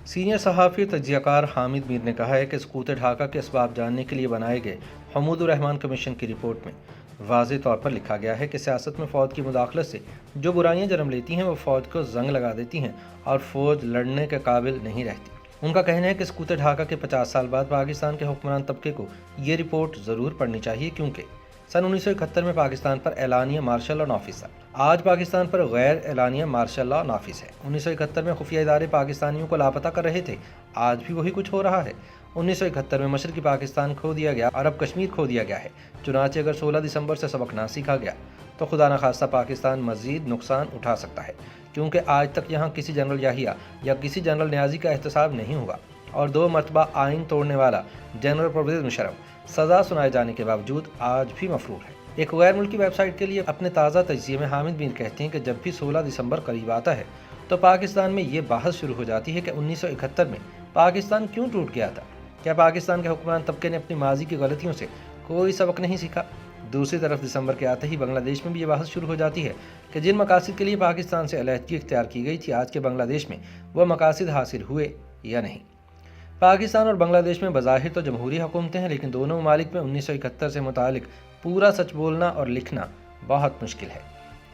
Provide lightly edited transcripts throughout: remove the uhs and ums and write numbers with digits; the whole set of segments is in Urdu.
سینئر صحافی تجزیہ کار حامد میر نے کہا ہے کہ سقوط ڈھاکہ کے اسباب جاننے کے لیے بنائے گئے حمود الرحمان کمیشن کی رپورٹ میں واضح طور پر لکھا گیا ہے کہ سیاست میں فوج کی مداخلت سے جو برائیاں جنم لیتی ہیں وہ فوج کو زنگ لگا دیتی ہیں اور فوج لڑنے کے قابل نہیں رہتی۔ ان کا کہنا ہے کہ سقوط ڈھاکہ کے 50 سال بعد پاکستان کے حکمران طبقے کو یہ رپورٹ ضرور پڑھنی چاہیے، کیونکہ سن 1971 میں پاکستان پر اعلانیہ مارشل لاء نافذ تھا۔ آج پاکستان پر غیر اعلانیہ مارشل لاء نافذ ہے۔ 1971 میں خفیہ ادارے پاکستانیوں کو لاپتہ کر رہے تھے، آج بھی وہی کچھ ہو رہا ہے۔ 1971 میں مشرقی پاکستان کھو دیا گیا اور اب کشمیر کھو دیا گیا ہے۔ چنانچہ اگر 16 دسمبر سے سبق نہ سیکھا گیا تو خدا نخواستہ پاکستان مزید نقصان اٹھا سکتا ہے، کیونکہ آج تک یہاں کسی جنرل یحییٰ یا کسی جنرل نیازی کا احتساب نہیں ہوا، اور 2 مرتبہ آئین توڑنے والا جنرل پرویز مشرف سزا سنائے جانے کے باوجود آج بھی مفرور ہے۔ ایک غیر ملکی ویب سائٹ کے لیے اپنے تازہ تجزیے میں حامد میر کہتے ہیں کہ جب بھی 16 دسمبر قریب آتا ہے تو پاکستان میں یہ بحث شروع ہو جاتی ہے کہ 1971 میں پاکستان کیوں ٹوٹ گیا تھا؟ کیا پاکستان کے حکمران طبقے نے اپنی ماضی کی غلطیوں سے کوئی سبق نہیں سیکھا؟ دوسری طرف دسمبر کے آتے ہی بنگلہ دیش میں بھی یہ بحث شروع ہو جاتی ہے کہ جن مقاصد کے لیے پاکستان سے علیحدگی اختیار کی گئی تھی، آج کے بنگلہ دیش میں وہ مقاصد حاصل ہوئے یا نہیں۔ پاکستان اور بنگلہ دیش میں بظاہر تو جمہوری حکومتیں ہیں، لیکن دونوں ممالک میں 1971 سے متعلق پورا سچ بولنا اور لکھنا بہت مشکل ہے۔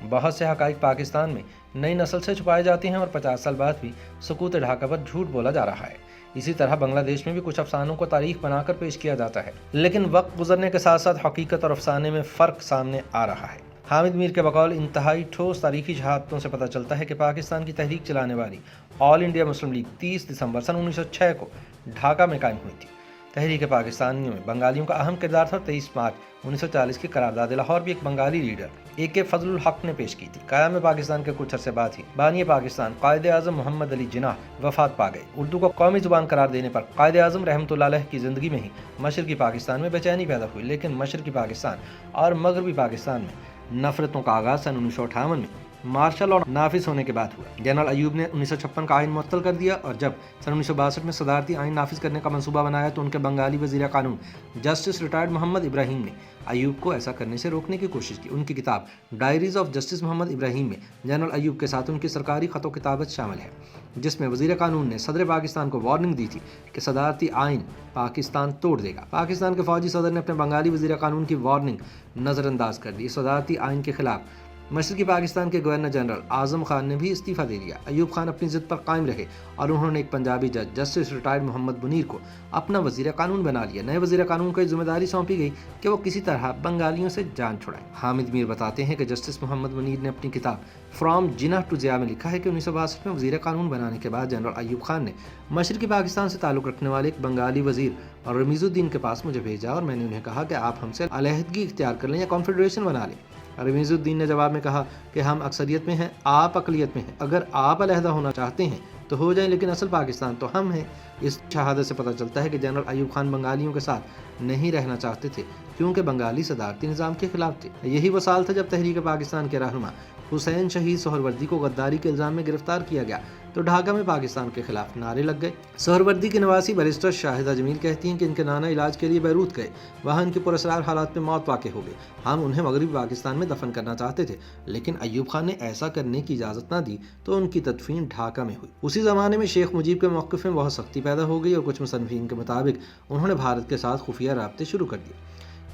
بہت سے حقائق پاکستان میں نئی نسل سے چھپائے جاتے ہیں اور 50 سال بعد بھی سقوط ڈھاکہ پر جھوٹ بولا جا رہا ہے۔ اسی طرح بنگلہ دیش میں بھی کچھ افسانوں کو تاریخ بنا کر پیش کیا جاتا ہے، لیکن وقت گزرنے کے ساتھ ساتھ حقیقت اور افسانے میں فرق سامنے آ رہا ہے۔ حامد میر کے بقول انتہائی ٹھوس تاریخی شہادتوں سے پتہ چلتا ہے کہ پاکستان کی تحریک چلانے والی آل انڈیا مسلم لیگ 30 دسمبر سن 1906 کو ڈھاکہ میں قائم ہوئی تھی۔ تحریک پاکستانیوں میں بنگالیوں کا اہم کردار تھا اور 23 مارچ 1940 کی قرارداد لاہور بھی ایک بنگالی لیڈر AK فضل الحق نے پیش کی تھی۔ قیام پاکستان کے کچھ عرصے بعد ہی بانی پاکستان قائد اعظم محمد علی جناح وفات پا گئے۔ اردو کو قومی زبان قرار دینے پر قائد اعظم رحمۃ اللہ علیہ کی زندگی میں ہی مشرقی پاکستان میں بے چینی پیدا ہوئی، لیکن مشرقی پاکستان اور مغربی پاکستان میں نفرتوں کا آغاز سن 1958 میں مارشل لاء نافذ ہونے کے بعد ہوا۔ جنرل ایوب نے 1956 کا آئین معطل کر دیا، اور جب سن 1962 میں صدارتی آئین نافذ کرنے کا منصوبہ بنایا تو ان کے بنگالی وزیر قانون جسٹس ریٹائرڈ محمد ابراہیم نے ایوب کو ایسا کرنے سے روکنے کی کوشش کی۔ ان کی کتاب ڈائریز آف جسٹس محمد ابراہیم میں جنرل ایوب کے ساتھ ان کی سرکاری خط و کتابت شامل ہے، جس میں وزیر قانون نے صدر پاکستان کو وارننگ دی تھی کہ صدارتی آئین پاکستان توڑ دے گا۔ پاکستان کے فوجی صدر نے اپنے بنگالی وزیر قانون کی وارننگ نظر انداز کر دی۔ صدارتی آئین کے خلاف مشرقی پاکستان کے گورنر جنرل اعظم خان نے بھی استعفیٰ دے دیا۔ ایوب خان اپنی ضد پر قائم رہے اور انہوں نے ایک پنجابی جج جسٹس ریٹائرڈ محمد منیر کو اپنا وزیر قانون بنا لیا۔ نئے وزیر قانون کو یہ ذمہ داری سونپی گئی کہ وہ کسی طرح بنگالیوں سے جان چھڑائیں۔ حامد میر بتاتے ہیں کہ جسٹس محمد منیر نے اپنی کتاب فرام جناح ٹو ضیاء میں لکھا ہے کہ 1962 میں وزیر قانون بنانے کے بعد جنرل ایوب خان نے مشرقی پاکستان سے تعلق رکھنے والے ایک بنگالی وزیر اور رمیز الدین کے پاس مجھے بھیجا، اور میں نے انہیں کہا کہ آپ ہم سے علیحدگی اختیار کر لیں یا کانفیڈریشن بنا لیں۔ رمیز الدین نے جواب میں کہا کہ ہم اکثریت میں ہیں، آپ اقلیت میں ہیں، اگر آپ علیحدہ ہونا چاہتے ہیں تو ہو جائیں، لیکن اصل پاکستان تو ہم ہیں۔ اس شہادت سے پتہ چلتا ہے کہ جنرل ایوب خان بنگالیوں کے ساتھ نہیں رہنا چاہتے تھے، کیونکہ بنگالی صدارتی نظام کے خلاف تھے۔ یہی وہ سال تھا جب تحریک پاکستان کے رہنما حسین شہید سہروردی کو غداری کے الزام میں گرفتار کیا گیا تو ڈھاکہ میں پاکستان کے خلاف نعرے لگ گئے۔ سہروردی کی نواسی بیرسٹر شاہدہ جمیل کہتی ہیں کہ ان کے نانا علاج کے لیے بیروت گئے، وہاں ان کی پراسرار حالات میں موت واقع ہو گئی۔ ہم انہیں مغربی پاکستان میں دفن کرنا چاہتے تھے، لیکن ایوب خان نے ایسا کرنے کی اجازت نہ دی تو ان کی تدفین ڈھاکہ میں ہوئی۔ اسی زمانے میں شیخ مجیب کے موقف میں بہت سختی پیدا ہو گئی اور کچھ مصنفین کے مطابق انہوں نے بھارت کے ساتھ خفیہ رابطے شروع کر دیے۔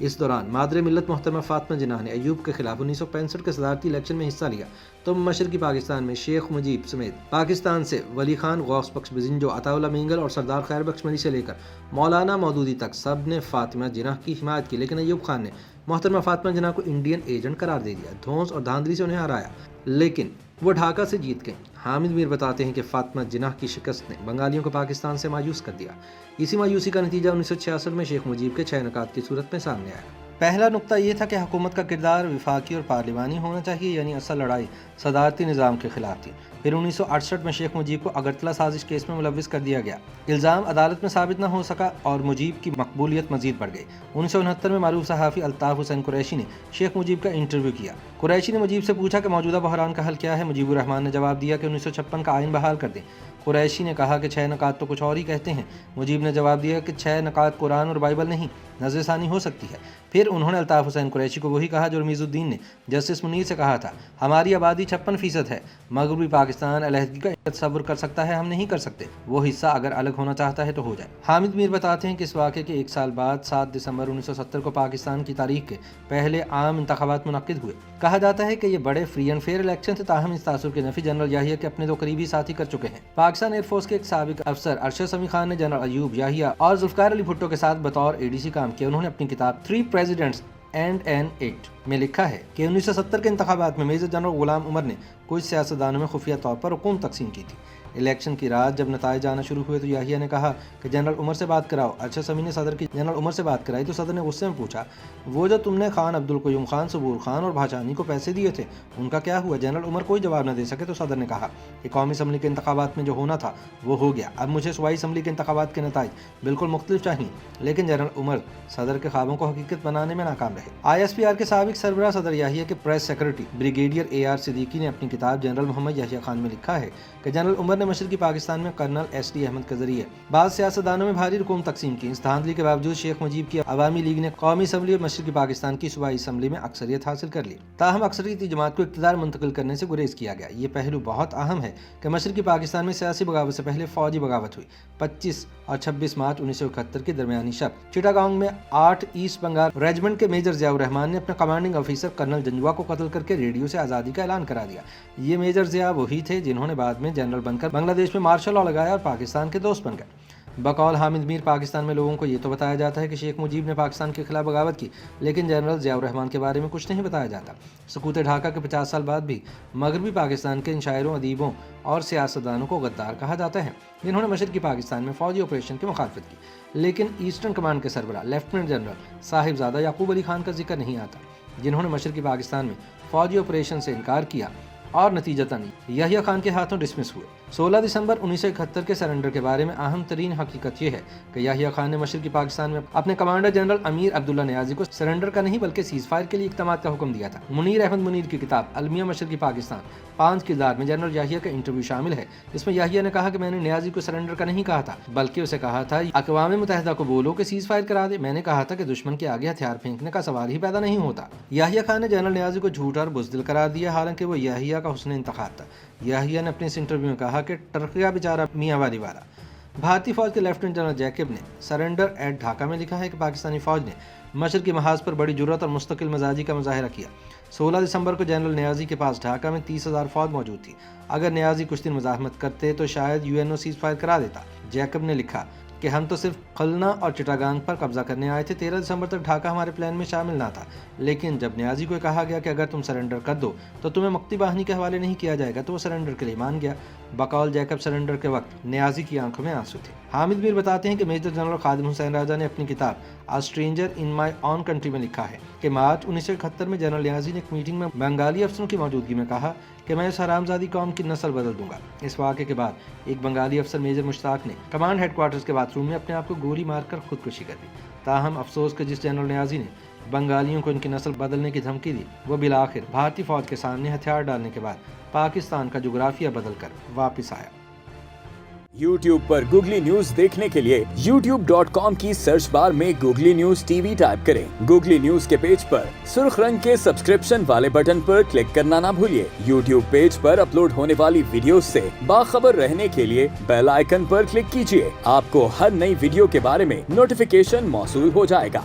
اس دوران مادر ملت محترمہ فاطمہ جناح نے ایوب کے خلاف 1965 کے صدارتی الیکشن میں حصہ لیا تو مشرقی پاکستان میں شیخ مجیب سمیت پاکستان سے ولی خان، غوث بخش بزنجو، عطا اللہ مینگل اور سردار خیر بخش مری سے لے کر مولانا مودودی تک سب نے فاطمہ جناح کی حمایت کی، لیکن ایوب خان نے محترمہ فاطمہ جناح کو انڈین ایجنٹ قرار دے دیا، دھونس اور دھاندلی سے انہیں ہرایا، لیکن وہ ڈھاکہ سے جیت گئیں۔ حامد میر بتاتے ہیں کہ فاطمہ جناح کی شکست نے بنگالیوں کو پاکستان سے مایوس کر دیا۔ اسی مایوسی کا نتیجہ 1966 میں شیخ مجیب کے 6 نکات کی صورت میں سامنے آیا۔ پہلا نقطہ یہ تھا کہ حکومت کا کردار وفاقی اور پارلیمانی ہونا چاہیے، یعنی اصل لڑائی صدارتی نظام کے خلاف تھی۔ پھر 1968 میں شیخ مجیب کو اگرتلہ سازش کیس میں ملوث کر دیا گیا، الزام عدالت میں ثابت نہ ہو سکا اور مجیب کی مقبولیت مزید بڑھ گئی۔ 1969 میں معروف صحافی الطاف حسین قریشی نے شیخ مجیب کا انٹرویو کیا۔ قریشی نے مجیب سے پوچھا کہ موجودہ بحران کا حل کیا ہے۔ مجیب الرحمان نے جواب دیا کہ 1956 کا آئین بحال کر دیں۔ قریشی نے کہا کہ 6 نکات تو کچھ اور ہی کہتے ہیں۔ مجیب نے جواب دیا کہ 6 نکات قرآن اور بائبل نہیں، نظر ثانی ہو سکتی ہے۔ پھر انہوں نے الطاف حسین قریشی کو وہی کہا جو رمیز الدین نے جسٹس منیر سے کہا تھا، ہماری آبادی 56% ہے، مغربی پاکستان علیحدگی کا تصور کر سکتا ہے، ہم نہیں کر سکتے، وہ حصہ اگر الگ ہونا چاہتا ہے تو ہو جائے۔ حامد میر بتاتے ہیں کہ اس واقعے کے 1 سال بعد 7 دسمبر 1970 کو پاکستان کی تاریخ کے پہلے عام انتخابات منعقد ہوئے۔ کہا جاتا ہے کہ یہ بڑے فری اینڈ فیئر الیکشن تھے، تاہم اس تاثر کے نفی جنرل یحییٰ کے اپنے 2 قریبی ساتھی کر چکے ہیں۔ پاکستان ایئر فورس کے ایک سابق افسر ارشد سمیع خان نے جنرل ایوب یحییٰ اور ذوالفقار علی بھٹو کے ساتھ بطور ADC کام کیا۔ انہوں نے اپنی کتاب 3 Presidents and an Act میں لکھا ہے کہ 1970 کے انتخابات میں میجر جنرل غلام عمر نے کچھ سیاستدانوں میں خفیہ طور پر رقوم تقسیم کی تھی۔ الیکشن کی رات جب نتائج آنا شروع ہوئے تو یحییٰ نے کہا کہ جنرل عمر سے بات کراؤ۔ ارشد سمیع نے صدر کی جنرل عمر سے بات کرائی تو صدر نے غصے میں پوچھا، وہ جو تم نے خان عبدالقیوم خان، صبور خان اور بھاچانی کو پیسے دیے تھے ان کا کیا ہوا؟ جنرل عمر کوئی جواب نہ دے سکے تو صدر نے کہا کہ قومی اسمبلی کے انتخابات میں جو ہونا تھا وہ ہو گیا، اب مجھے صوبائی اسمبلی کے انتخابات کے نتائج بالکل مختلف چاہیے۔ لیکن جنرل عمر صدر کے خوابوں کو حقیقت بنانے میں ناکام رہے۔ ISPR کے سابق سربراہ صدر یحییٰ کے press secretary brigadier AR Siddiqui نے اپنی کتاب جنرل محمد یحییٰ خان میں لکھا ہے کہ جنرل عمر نے مشرقی پاکستان میں کرنل SD احمد کے ذریعے بعض سیاستدانوں میں بھاری رقوم تقسیم کی۔ اس دھاندلی کے باوجود شیخ مجیب کی عوامی لیگ نے قومی اسمبلی اور مشرقی پاکستان کی صوبائی اسمبلی میں اکثریت حاصل کر لی، تاہم اکثریتی جماعت کو اقتدار منتقل کرنے سے گریز کیا گیا۔ یہ پہلو بہت اہم ہے کہ مشرقی پاکستان میں سیاسی بغاوت سے پہلے فوجی بغاوت ہوئی۔ 25 اور 26 مارچ 1971 کی درمیانی شب چٹاگانگ میں 8 ایسٹ بنگال ریجمنٹ کے میجر ضیاء الرحمان نے اپنے کمانڈنگ آفیسر کرنل جنجوا کو قتل کر کے ریڈیو سے آزادی کا اعلان کرا دیا۔ یہ میجر ضیاء وہی تھے جنہوں نے بعد میں جنرل بن کر بنگلہ دیش میں مارشل لاء لگایا اور پاکستان کے دوست بن گئے۔ بقول حامد میر پاکستان میں لوگوں کو یہ تو بتایا جاتا ہے کہ شیخ مجیب نے پاکستان کے خلاف بغاوت کی، لیکن جنرل ضیاء الرحمان کے بارے میں کچھ نہیں بتایا جاتا۔ سقوط ڈھاکہ کے 50 سال بعد بھی مغربی پاکستان کے ان شاعروں، ادیبوں اور سیاستدانوں کو غدار کہا جاتا ہے جنہوں نے مشرقی پاکستان میں فوجی آپریشن کی مخالفت کی، لیکن ایسٹرن کمانڈ کے سربراہ لیفٹیننٹ جنرل صاحبزادہ یعقوب علی خان کا ذکر نہیں آتا، جنہوں نے مشرقی پاکستان میں فوجی آپریشن سے انکار کیا اور نتیجتاً یحییٰ خان کے ہاتھوں ڈسمس ہوئے۔ 16 دسمبر 1971 کے سرنڈر کے بارے میں اہم ترین حقیقت یہ ہے کہ یحییٰ خان نے مشرقی پاکستان میں اپنے کمانڈر جنرل امیر عبداللہ نیازی کو سرنڈر کا نہیں بلکہ سیز فائر کے لیے اقدامات کا حکم دیا تھا۔ منیر احمد منیر کی کتاب المیہ مشرقی پاکستان 5 کردار میں جنرل یحییٰ کا انٹرویو شامل ہے، جس میں یحییٰ نے کہا کہ میں نے نیازی کو سرنڈر کا نہیں کہا تھا بلکہ اسے کہا تھا اقوام متحدہ کو بولو کہ سیز فائر کرا دے، میں نے کہا تھا کہ دشمن کے آگے ہتھیار پھینکنے کا سوال ہی پیدا نہیں ہوتا۔ یحییٰ خان نے جنرل نیازی کو جھوٹا اور بزدل قرار دیا، حالانکہ وہ یحییٰ کا حسن انتخاب تھا۔ یحییٰ نے اپنے اس انٹرویو میں کہا کہ ٹرقیہ بیچارہ میاں والی والا۔ بھارتی فوج کے لیفٹیننٹ جنرل جیکب نے سرنڈر ایٹ ڈھاکہ میں لکھا ہے کہ پاکستانی فوج نے مشرقی محاذ پر بڑی جرأت اور مستقل مزاجی کا مظاہرہ کیا۔ 16 دسمبر کو جنرل نیازی کے پاس ڈھاکہ میں 30,000 فوج موجود تھی۔ اگر نیازی کچھ دن مزاحمت کرتے تو شاید UNO سیز فائر کرا دیتا۔ جیکب نے لکھا کہ ہم تو صرف قلنا اور چٹاگانگ پر قبضہ کرنے آئے تھے، 13 دسمبر تک ڈھاکہ ہمارے پلان میں شامل نہ تھا، لیکن جب نیازی کو کہا گیا کہ اگر تم سرنڈر کر دو تو تمہیں مکتی باہنی کے حوالے نہیں کیا جائے گا تو وہ سرنڈر کے لیے مان گیا۔ بقول جیکب سرنڈر کے وقت نیازی کی آنکھوں میں آنسو تھے۔ حامد میر بتاتے ہیں کہ میجر جنرل خادم حسین راجہ نے اپنی کتاب A Stranger in My Own Country میں لکھا ہے کہ مارچ 1971 میں جنرل نیازی نے ایک میٹنگ میں بنگالی افسروں کی موجودگی میں کہا کہ میں اس حرامزادی قوم کی نسل بدل دوں گا۔ اس واقعے کے بعد ایک بنگالی افسر میجر مشتاق نے کمانڈ ہیڈ کوارٹرز کے باتھ روم میں اپنے آپ کو گولی مار کر خودکشی کر لی۔ تاہم افسوس کہ جس جنرل نیازی نے بنگالیوں کو ان کی نسل بدلنے کی دھمکی دی، وہ بالآخر بھارتی فوج کے سامنے ہتھیار ڈالنے کے بعد پاکستان کا جغرافیہ بدل کر واپس آیا۔ YouTube پر گوگلی نیوز دیکھنے کے لیے youtube.com کی سرچ بار میں گوگلی نیوز TV ٹائپ کریں۔ گوگلی نیوز کے پیج پر سرخ رنگ کے سبسکرپشن والے بٹن پر کلک کرنا نہ بھولیے۔ YouTube پیج پر اپلوڈ ہونے والی ویڈیوز سے باخبر رہنے کے لیے بیل آئیکن پر کلک کیجیے۔ آپ کو ہر نئی ویڈیو کے بارے میں نوٹیفیکیشن موصول ہو جائے گا۔